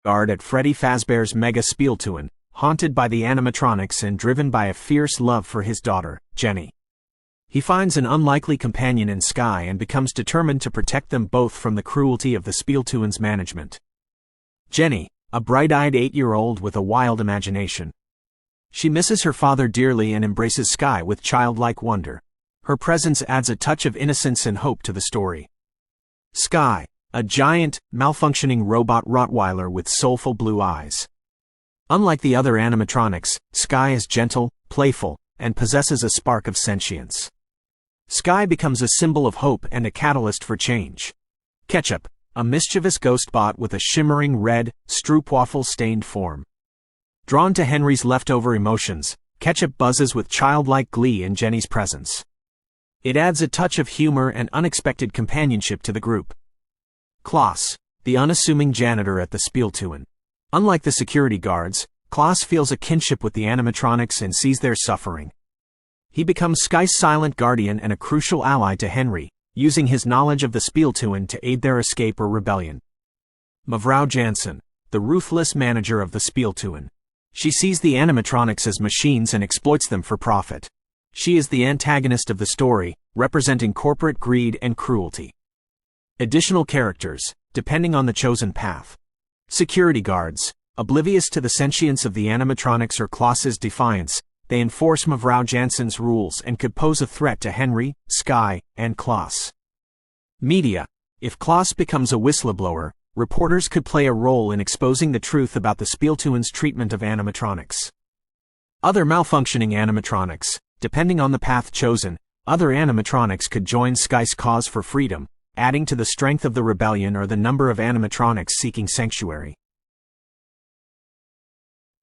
guard at Freddy Fazbear's Mega Spieltun, haunted by the animatronics and driven by a fierce love for his daughter, Jenny. He finds an unlikely companion in Sky and becomes determined to protect them both from the cruelty of the Spieltun's management. Jenny, a bright-eyed 8-year-old with a wild imagination. She misses her father dearly and embraces Sky with childlike wonder. Her presence adds a touch of innocence and hope to the story. Sky, a giant, malfunctioning robot Rottweiler with soulful blue eyes. Unlike the other animatronics, Sky is gentle, playful, and possesses a spark of sentience. Sky becomes a symbol of hope and a catalyst for change. Ketchup, a mischievous ghost bot with a shimmering red, stroopwafel-stained form. Drawn to Henry's leftover emotions, Ketchup buzzes with childlike glee in Jenny's presence. It adds a touch of humor and unexpected companionship to the group. Klaus, the unassuming janitor at the Spieltun. Unlike the security guards, Klaus feels a kinship with the animatronics and sees their suffering. He becomes Sky's silent guardian and a crucial ally to Henry, using his knowledge of the Spieltun to aid their escape or rebellion. Mevrouw Jansen, the ruthless manager of the Spieltun. She sees the animatronics as machines and exploits them for profit. She is the antagonist of the story, representing corporate greed and cruelty. Additional characters, depending on the chosen path. Security guards, oblivious to the sentience of the animatronics or Klaus's defiance, they enforce Mevrouw Jansen's rules and could pose a threat to Henry, Sky, and Klaus. Media, if Klaus becomes a whistleblower, reporters could play a role in exposing the truth about the Spieltun's treatment of animatronics. Other malfunctioning animatronics, depending on the path chosen, other animatronics could join Sky's cause for freedom, adding to the strength of the rebellion or the number of animatronics seeking sanctuary.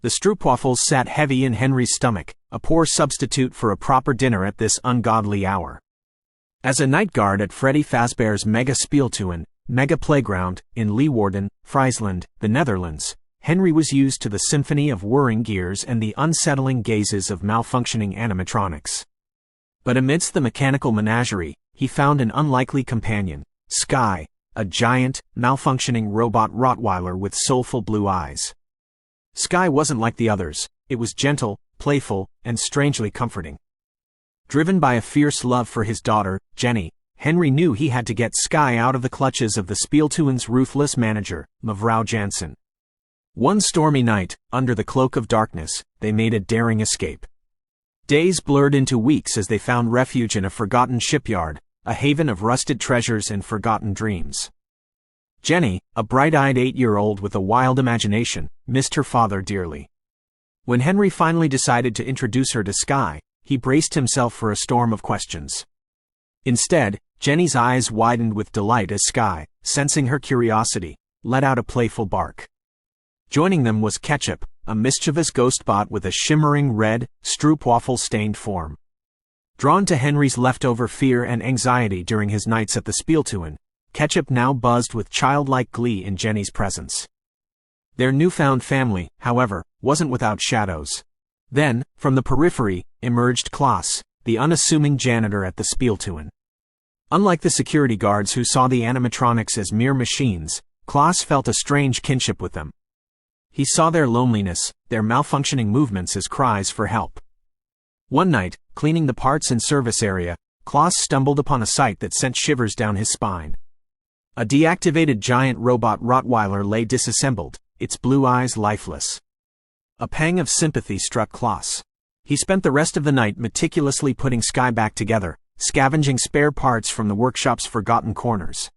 The stroopwafels sat heavy in Henry's stomach, a poor substitute for a proper dinner at this ungodly hour. As a night guard at Freddy Fazbear's Mega Spieltun, Mega Playground, in Leeuwarden, Friesland, the Netherlands, Henry was used to the symphony of whirring gears and the unsettling gazes of malfunctioning animatronics. But amidst the mechanical menagerie, he found an unlikely companion, Sky, a giant, malfunctioning robot Rottweiler with soulful blue eyes. Sky wasn't like the others, it was gentle, playful, and strangely comforting. Driven by a fierce love for his daughter, Jenny, Henry knew he had to get Sky out of the clutches of the Spieltun's ruthless manager, Mevrouw Jansen. One stormy night, under the cloak of darkness, they made a daring escape. Days blurred into weeks as they found refuge in a forgotten shipyard, a haven of rusted treasures and forgotten dreams. Jenny, a bright-eyed 8-year-old with a wild imagination, missed her father dearly. When Henry finally decided to introduce her to Sky, he braced himself for a storm of questions. Instead, Jenny's eyes widened with delight as Sky, sensing her curiosity, let out a playful bark. Joining them was Ketchup, a mischievous ghost bot with a shimmering red, stroopwafel-stained form. Drawn to Henry's leftover fear and anxiety during his nights at the Spieltun, Ketchup now buzzed with childlike glee in Jenny's presence. Their newfound family, however, wasn't without shadows. Then, from the periphery, emerged Klaus, the unassuming janitor at the Spieltun. Unlike the security guards who saw the animatronics as mere machines, Klaus felt a strange kinship with them. He saw their loneliness, their malfunctioning movements as cries for help. One night, cleaning the parts and service area, Klaus stumbled upon a sight that sent shivers down his spine. A deactivated giant robot Rottweiler lay disassembled, its blue eyes lifeless. A pang of sympathy struck Klaus. He spent the rest of the night meticulously putting Sky back together, scavenging spare parts from the workshop's forgotten corners.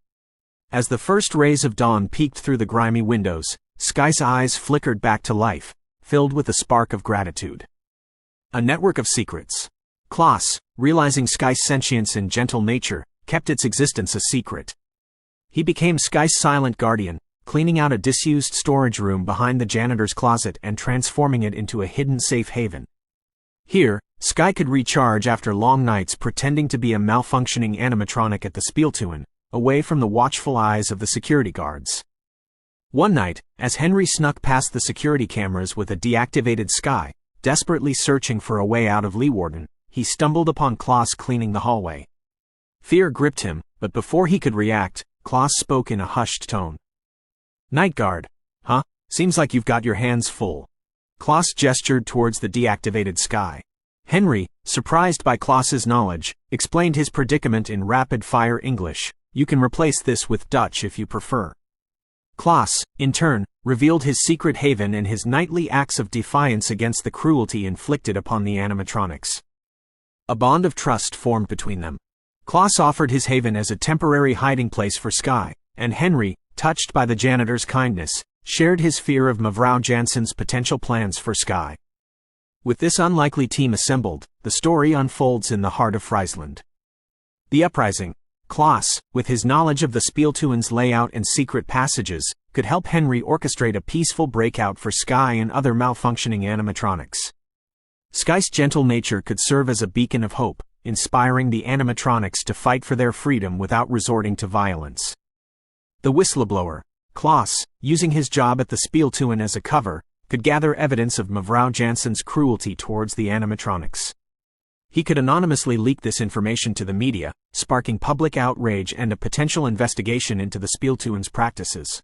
As the first rays of dawn peeked through the grimy windows, Sky's eyes flickered back to life, filled with a spark of gratitude. A network of secrets. Klaus, realizing Sky's sentience and gentle nature, kept its existence a secret. He became Sky's silent guardian, cleaning out a disused storage room behind the janitor's closet and transforming it into a hidden safe haven. Here, Sky could recharge after long nights pretending to be a malfunctioning animatronic at the Spieltun, away from the watchful eyes of the security guards. One night, as Henry snuck past the security cameras with a deactivated Sky, desperately searching for a way out of Leeuwarden, he stumbled upon Klaus cleaning the hallway. Fear gripped him, but before he could react, Klaus spoke in a hushed tone. "Night guard, huh? Seems like you've got your hands full. Klaus gestured towards the deactivated Sky. Henry, surprised by Klaus's knowledge, explained his predicament in rapid-fire English. You can replace this with Dutch if you prefer. Klaus, in turn, revealed his secret haven and his nightly acts of defiance against the cruelty inflicted upon the animatronics. A bond of trust formed between them. Klaus offered his haven as a temporary hiding place for Sky, and Henry, touched by the janitor's kindness, shared his fear of Mevrouw Jansen's potential plans for Sky. With this unlikely team assembled, the story unfolds in the heart of Friesland. The uprising. Klaus, with his knowledge of the Spieltuen's layout and secret passages, could help Henry orchestrate a peaceful breakout for Sky and other malfunctioning animatronics. Sky's gentle nature could serve as a beacon of hope, inspiring the animatronics to fight for their freedom without resorting to violence. The whistleblower, Klaus, using his job at the Spieltuen as a cover, could gather evidence of Mevrouw Jansen's cruelty towards the animatronics. He could anonymously leak this information to the media, sparking public outrage and a potential investigation into the Spieltuen's practices.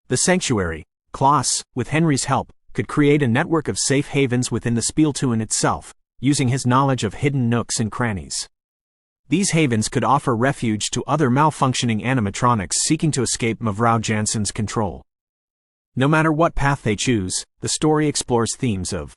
The Sanctuary, Klaus, with Henry's help, could create a network of safe havens within the Spieltuen itself, using his knowledge of hidden nooks and crannies. These havens could offer refuge to other malfunctioning animatronics seeking to escape Mevrouw Jansen's control. No matter what path they choose, the story explores themes of